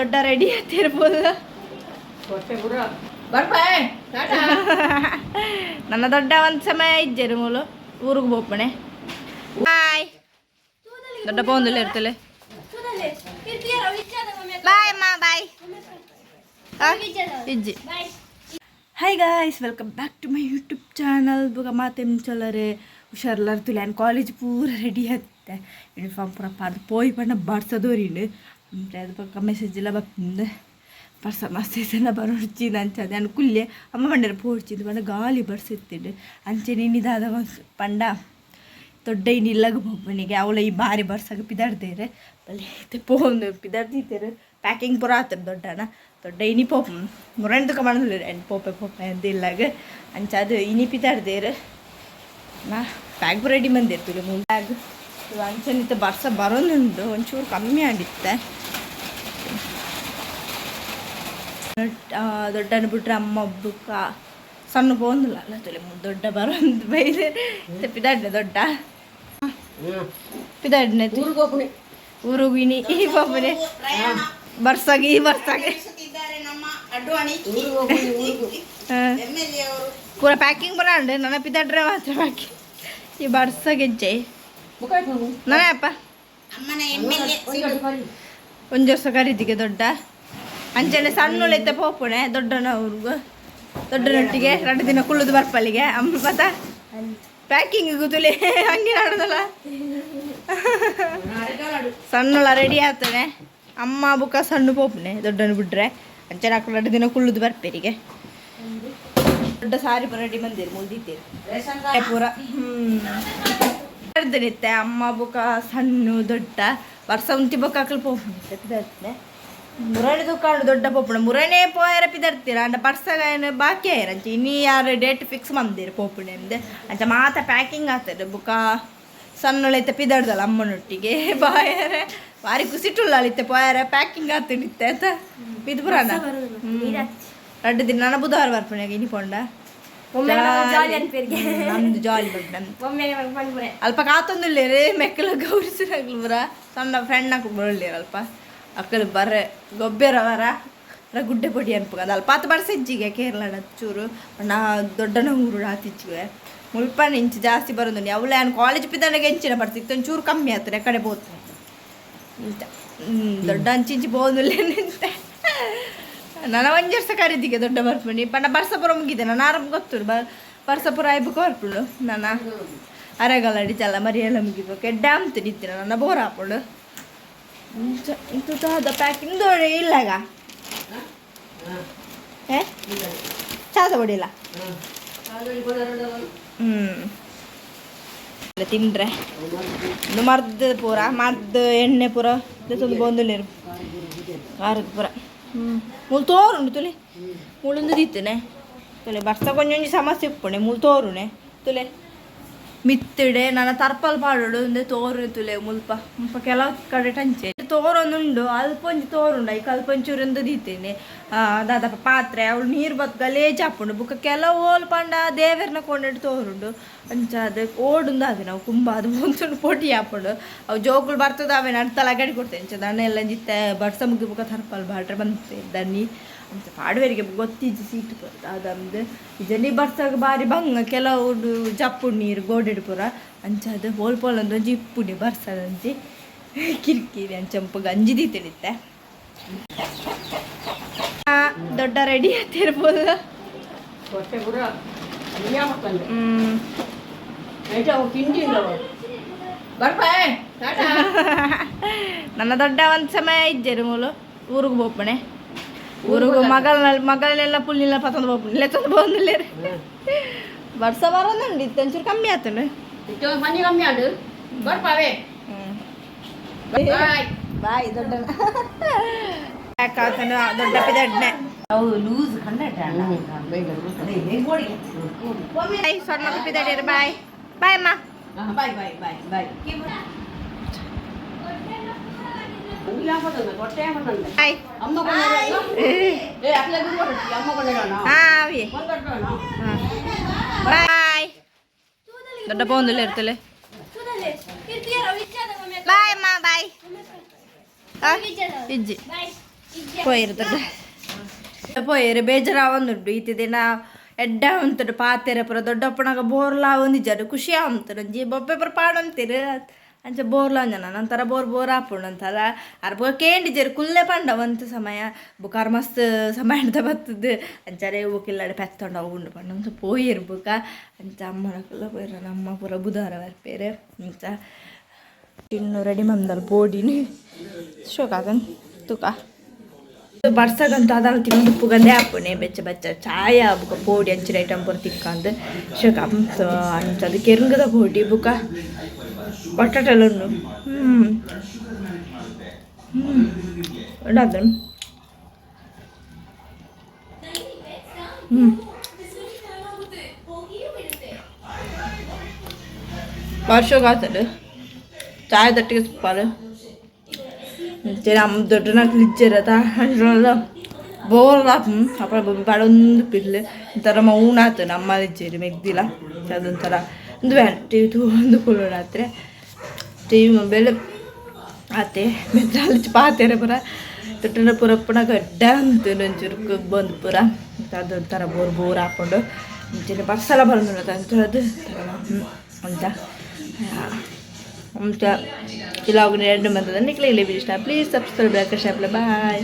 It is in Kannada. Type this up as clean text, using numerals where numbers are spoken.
ದೊಡ್ಡ ರೆಡಿ ಆಗ್ತಿರ್ಬೋದು. ನನ್ನ ದೊಡ್ಡ ಒಂದು ಸಮಯ ಇಜ್ಜರು ಮೂಲು ಊರಿಗೆ ಹೋಗ್ಪಣೆ. ಬಾಯ್ ದೊಡ್ಡ ಪೋಂದಲ್ಲಿ ಇರ್ತಲೆ. ಬಾಯ್ ಅಮ್ಮ ಬಾಯ್ ಇಜ್ಜಿ. Hi guys, welcome back to my YouTube channel. ಬುಗ ಮಾತೆಮ್ ಚಲರೆ ಹುಷಾರ್ಲಾರ ತುಲೆ ಆ್ಯಂಡ್ ಕಾಲೇಜ್ ಪೂರ ರೆಡಿ ಆಗುತ್ತೆ. ಯೂನಿಫಾರ್ಮ್ ಪೂರ ಪಾರ್ದು ಪೋಯಿ ಪಣ್ಣ ಬಾಡ್ಸೋದೋರಿண்டு ಅಂದರೆ ಅದು ಪಕ್ಕ ಮೆಸೇಜ್ ಎಲ್ಲ ಬರ್ತಂದೆ ಪರ್ಸ ಮಸ್ತೆಲ್ಲ ಬರೋಡ್ಚಿಂದು ಅಂಚದೆ ನಾನು ಕುಲ್ಲೆ ಅಮ್ಮ ಬಂಡರ ಪೋಡ್ಚಿದ್ದು ಪಂಡ ಗಾಲಿ ಬಡ್ಸಿತ್ತಿಂಡು ಅಂಚೆ ನಿನ್ನಿದಾದ ಪಂಡ ದೊಡ್ಡ ಇನ್ನಿಲ್ಲಗ ಒಬ್ಬನಿಗೆ ಅವಳ ಈ ಬಾರಿ ಬರ್ಸಾಗ ಪಿದಾಡ್ತೇರೆ ಬಲ್ಲಿ ಪೋಂದು ಪಿದಾಡ್ತಿದ್ದೇರು ಪ್ಯಾಕಿಂಗ್ ಪೂರ ಆತಾರೆ ದೊಡ್ಡನ ದೊಡ್ಡ ಇನಿ ಪೋಪ ಮುರಣ್ ತುಕ ಮಾಡಿದ್ರು ಪೋಪೆ ಪೋಪೆ ಅಂತ ಇಲ್ಲಾಗ ಅಂಚ ಅದು ಇನಿ ಪಿದಾಡ್ದೇರು ನಾ ಬ್ಯಾಗ್ ಪೂರ ರೆಡಿ ಬಂದಿರ್ತೀವಿ ಬ್ಯಾಗ್ ಅಂಚನಿತ್ತ ಬರ್ಸ ಬರೋದುಂಟು ಒಂಚೂರು ಕಮ್ಮಿ ಆಗಿತ್ತೆ. ದೊಡ್ಡನ ಬಿಟ್ರೆ ಅಮ್ಮ ಒಬ್ಬಕ್ಕ ಸಣ್ಣ ಪೋಂದಿಲ್ಲ ಅಲ್ಲ ತುಲೆ ದೊಡ್ಡ ಬರೋದು ಬೈದೆ ಪಿದಾಡ್ನೆ ದೊಡ್ಡ ಪಿದಾಡ್ನೆ ಊರುಗಿನಿ ಈ ಪಾಪನೆ ಬರ್ಸಾಗಿ ಈ ಬರ್ಸಾಗೆ ಪೂರ ಪ್ಯಾಕಿಂಗ್ ಬರಂಡೆ ನನ್ನ ಪಿದಾಡ್ರೆ ಮಾತ್ರ ಪ್ಯಾಕಿಂಗ್ ಈ ಬರ್ಸಾಗೆಜ್ಜೆ ನನ್ನಪ್ಪ ಒಂದು ವರ್ಷ ಕರೀತಿಗೆ ದೊಡ್ಡ ಅಂಚನೆ ಸಣ್ಣುಳೆತ್ತ ಪೋಪುಣೆ ದೊಡ್ಡನ ಅವ್ರಿಗೂ ದೊಡ್ಡನೊಟ್ಟಿಗೆ 2 ದಿನ ಕುಳ್ಳುದು ಬರ್ಪಲ್ಲಿಗೆ ಅಮ್ಮ ಪತ ಪ್ಯಾಕಿಂಗಿಗೂ ತುಲೆ ಹಂಗೆ ಆಡೋದಲ್ಲ ಸಣ್ಣಳ ರೆಡಿ ಆಗ್ತಾನೆ ಅಮ್ಮ ಬುಕ್ಕ ಸಣ್ಣ ಪೋಪುನೆ ದೊಡ್ಡನ ಬಿಡ್ರೆ ಅಂಚನೆ ಹಾಕೊಂಡು 2 ದಿನ ಕುಳ್ಳುದು ಬರ್ಪೇರಿಗೆ ದೊಡ್ಡ ಸಾರಿ ಪೂರ ರೆಡಿ ಬಂದಿರು ಮುಲ್ದಿದ್ದೀರಿ ಪೂರ ನಿತ್ತೆ ಅಮ್ಮ ಬುಕ್ಕ ಸಣ್ಣ ದೊಡ್ಡ ವರ್ಷ ಉಂಟಿ ಬೊಕ್ಕ ಹಾಕಲು ಪೋಪುನೆ ಮುರಣೆ ದುಕಾಂಡು ದೊಡ್ಡ ಪೋಪುಣ ಮುರಣೆ ಪೋಯರ ಪಿದರ್ತೀರ ಅಂಡ ಪರ್ಸಾಗ ಏನು ಬಾಕಿ ಆಯ್ರ ಅಂಚೆ ಇನ್ನೀ ಯಾರು ಡೇಟ್ ಫಿಕ್ಸ್ ಮಂದಿರು ಪೋಪುಣೆ ಅಂದೆ ಅಂಚ ಮಾತ ಪ್ಯಾಕಿಂಗ್ ಆಗ್ತದೆ ಬುಕ್ಕ ಸಣ್ಣಳೈತೆ ಪಿದಡ್ದಲ್ಲ ಅಮ್ಮನೊಟ್ಟಿಗೆ ಬಾಯರ ಭಾರಿ ಖುಷಿಟುಳ್ಳ ಅಳಿತ್ತೆ ಪೋಯರ ಪ್ಯಾಕಿಂಗ್ ಆಗ್ತಿಡಿತ್ತೆ ಅಂತ ಇದು ಪುರಾಣ 2 ದಿನ ನಾನು ಬುಧವಾರ ಬರ್ಪಣೆಗೆ ಇನಿಕೊಂಡ ನಮ್ದು ಜಾಲಿ ಬಂದ ಅಲ್ಪ ಕಾತೊಂದಿಲ್ಲೇರಿ ಮೆಕ್ಕಲ ಗೌರಿಸಿರಾಗ್ಲು ಬರ ಸಣ್ಣ ಫ್ರೆಂಡ್ ಹಾಕಿ ಬರಲಿರ ಅಲ್ಪ ಅಕ್ಕಲು ಬರ್ರೆ ಗೊಬ್ಬೆರವರ ಗುಡ್ಡೆ ಪೊಡಿ ಅನ್ಪಗ ಅದು ಅಲ್ಪ ಹತ್ತು ಬರ್ಸಿಜ್ಜಿಗೆ ಕೇರಳ ಚೂರು ನಾ ದೊಡ್ಡನ ಊರು ಆತಿಚ್ಚಿಗೆ ಮುಲ್ಪನ ಇಂಚು ಜಾಸ್ತಿ ಬರೋದು ಅವಳೆ ನಾನು ಕಾಲೇಜ್ ಪಿದ್ದಾಗೆ ಹೆಂಚಿನ ಬರ್ತಿತ್ತು ಒಂಚೂರು ಕಮ್ಮಿ ಆಗ್ತಾರೆ ಕಡೆ ಬೋತು ದೊಡ್ಡ ಇಂಚಿ ಬೋದಿಲ್ಲ ನಿಂತೆ ನಾನು 1 ವರ್ಷ ಕರೀದಿಗೆ ದೊಡ್ಡ ಬರ್ಪಣಿ ಪಂಡ ಬರ್ಸಪುರ ಮುಗಿದೆ ನಾನು ಆರಂಭ ಗೊತ್ತು ಬರ್ಸಪುರ ಆಯ್ಬೇಕು ಬರ್ಪುಳು ನಾನು ಅರೆಗಾಲ ಅಡಿಚಲ್ಲ ಮರಿಯೆಲ್ಲ ಮುಗಿಬೇಕು ಕೆಡ್ಡ ಅಂತ ನಿಂತಿನ ನನ್ನ ಬೋರ್ ಹಾಕೊಂಡು ಇಂತು ಚಾದ ಪ್ಯಾಕಿಂಗ್ ದೊಡ್ಡ ಇಲ್ಲಾಗ ಚಾದ ಹೊಡಿಲ್ಲ ತಿಂಡ್ರೆ ಇದು ಮರ್ದ ಪೂರ ಮರ್ದ ಎಣ್ಣೆ ಪೂರ ಒಂದು ಬಂದು ನೀರು ಖಾರದ ಪೂರ ಮುಳು ತೋರುಂಡು ತುಲೆ ಮುಳುಂದು ದಿತ್ತನೆ ತುಲೆ ಬರ್ಸ ಕೊಂಚ ಸಮಸ್ಯೆ ಇಪ್ಪಣೆ ಮುಳು ತೋರುಣೆ ತುಲೆ ಮಿತ್ತಡೆ ನನ್ನ ತರ್ಪಲ್ ಪಾಡೋಡು ಅಂದ್ರೆ ತೋರು ತುಲೆ ಮುಲ್ಪ ಮುಲ್ಪ ಕೆಲವು ಕಡೆ ಟಂಚೆ ತೋರೊಂದುಂಡು ಅಲ್ಪೊಂಜಿ ತೋರುಂಡು ಐಕ ಅಲ್ಪೊಂಚೂರಿಂದ ದೀತೇನೆ ದಾದ ಪಾತ್ರೆ ಅವಳು ನೀರು ಬತ್ ಗಲೇಜ್ ಹಾಕೊಂಡು ಬುಕ್ಕ ಕೆಲವು ಓಲ್ ಪಂಡ ದೇವರನ್ನ ಕೊಂಡಿಟ್ಟು ತೋರುಂಡು ಅಂಚ ಅದು ಓಡುಂದು ಅದು ನಾವು ಕುಂಬ ಅದು ಮುಂಚೂರು ಪೊಟಿ ಹಾಕೊಂಡು ಅವು ಜೋಗುಳು ಬರ್ತದಾವೆ ನಡ್ತಲ ಗಡಿ ಕೊಡ್ತೇನೆ ಅಂಚ ದಣ್ಣ ಎಲ್ಲ ಜಿತ್ತೆ ಬಡ್ಸ ಮುಗಿ ಬುಕ್ಕ ತರ್ಪಲ್ ಬಾಡ್ರೆ ಬಂತೆ ದನ್ನಿ ಅಂತ ಪಾಡುವರಿಗೆ ಗೊತ್ತಿದ್ದು ಸೀಟು ಬರ್ತದೆ ಅದಂದು ಜನಿ ಬರ್ಸಾಗ ಬಾರಿ ಬಂಗ ಕೆಲವು ಜಪ್ಪುಡು ನೀರು ಗೋಡೆಡು ಪೂರ ಅಂಚದು ಪೋಲ್ ಪೋಲ್ ಅಂದ್ರೆ ಜಿಪ್ಪುಡಿ ಬರ್ಸದಂಚಿ ಕಿರಿಕಿರಿ ಅಂಚಂಪ ಗಂಜಿದಿ ತಿಳಿತೆ ದೊಡ್ಡ ರೆಡಿ ಆಗ್ತಿರ್ಬೋದು. ನನ್ನ ದೊಡ್ಡ ಒಂದು ಸಮಯ ಇಜ್ಜರು ಮೂಲು ಊರಿಗೆ ಹೋಗ್ಪಣೆ ಊರಿಗೂ ಮಗಳೆಲ್ಲ ಪುಲ್ಲಿಲ್ಲ ಪತ್ತೊಂದು ಹೋಗ್ಬಿಡಿ ಲೆತ್ತೊಂದು ಬಂದಿಲ್ಲ ಬರ್ಸ ಬರೋದಂಡಿ ಇತ್ತು ಒಂಚೂರು ಕಮ್ಮಿ ಆಗ್ತಾನೆ ಮನೆ ಕಮ್ಮಿ ಆಡು ಬರ್ಪಾವೆ ಬಾಯ್ ದೊಡ್ಡ ಯಾಕಾಗ್ತಾನೆ ದೊಡ್ಡ ಪಿದಡ್ನೆ ಅವು ಲೂಸ್ ಸಣ್ಣ ಪಿದಡ್ಯಾರ ಬಾಯ್ ಬಾಯ್ ಅಮ್ಮ ಬಾಯ್ ಬಾಯ್ ಬಾಯ್ ಬಾಯ್ ದೊಡ್ಡ ಪೋಂದಿಲ್ಲ ಇರ್ತಲೆ ಬಾಯ್ ಅಮ್ಮ ಬಾಯ್ ಇಜ್ಜಿ ಪೋಯಿರ್ತದೆ ಪೋಯರು ಬೇಜಾರಾವಂದುಂಟು ಈತ ದಿನ ಎಡ್ಡ ಉಂಟು ಪಾತೆರೆ ಪುರ ದೊಡ್ಡಪ್ಪನಾಗ ಬೋರ್ಲಾ ಒಂದಿಜ್ಜರು ಖುಷಿ ಆಗುಂತಾರೆ ಜಿ ಬೊಬ್ಬೆ ಪುರ ಪಾಡಂತೀರಿ ಅಂಚ ಬೋರ್ಲ ಅಂಜನ ನಂತರ ಬೋರ್ ಆಪುಂಡು ಅಂತಾರ ಅರ್ಬ ಕೇಂಡಿಜರು ಕುಲ್ಲೆ ಪಂಡ ಒಂದು ಸಮಯ ಬುಕಾರ್ ಮಸ್ತ್ ಸಮಯ ಅಂತ ಬರ್ತದೆ ಅಂಚಾರೆ ಕಿಲ್ಲಾಡೆ ಪೆತ್ತೊಂಡ ಉಂಡು ಪಂಡ ಅಂತ ಪೋಯಿರು ಬುಕ ಅಂಚ ಅಮ್ಮನಕ್ಕೆಲ್ಲ ಪೋಯಿರ ನಮ್ಮ ಪುರ ಬುಧವಾರ ಬರ್ಪೇರೆ ಅಂಚ ಇನ್ನು ರೆಡಿ ಮಂದಲ್ ಪೋಡಿನಿ ಶೋಕಾಗನ್ ತುಕ ಬರ್ಸಗಂತೂ ಅದಲ್ಲ ತಿಂದು ಉಪ್ಪುಗಂದೆ ಹಾಪುನೆ ಬೆಚ್ಚ ಬೆಚ್ಚ ಚಾಯ ಬುಕ್ಕ ಪೋಡಿ ಅಂಚಿನ ಐಟಮ್ ಪೂರ ತಿಕ್ಕಂದು ಶೋಕ ಅಂಚದು ಕೆರಂಗದ ಪೋಡಿ ಬುಕ್ಕ ಬಟಾಟೆಲ್ಲ ಉಂಡು ಉಂಡಾದ ವರ್ಷಕ್ಕೆ ಆಗ್ತದೆ ಚಾಯ್ ತಟ್ಟಿಗೆ ಸುಪ್ಪಾರು ನಮ್ಮ ದೊಡ್ಡ ಇಜ್ಜಿರತ್ತ ಬೋರ್ಲ ಅಪ್ಪ ಬಾಡೊಂದು ಪಿಲ್ಲು ಒಂಥರ ಮೌನ ಆತು ನಮ್ಮ ಇಜ್ಜಿರಿ ಮೆಗ್ದಿಲ್ಲ ಅದೊಂಥರ ಒಂದು ಟಿ ವಿ ಒಂದು ಕುಳ್ಳಾತ್ರೆ ಟಿ ವಿ ಮೊಬೈಲ್ ಆತೆ ಮೆತ್ತಲ್ಲಿ ಪಾತೆರೆ ಪುರ ತೊಟ್ಟನ ಪುರ ಪುಣ ಗಡ್ಡ ಅಂತು ಒಂಚೂರು ಬಂದು ಪುರ ಅದೊಂಥರ ಬೋರ್ ಹಾಕ್ಕೊಂಡು ಮುಂಚೆ ಬಸ್ಸೆಲ್ಲ ಬಂದು ಅಂತದ್ದು ಅಂತ ಅಂತ ಇಲ್ಲ 2 ಮಂದಿ ನಿಕ್ಲಿ ಇಷ್ಟ ಪ್ಲೀಸ್ ಸಬ್ಸ್ಕ್ರೈಬ್ ಬಾಯ್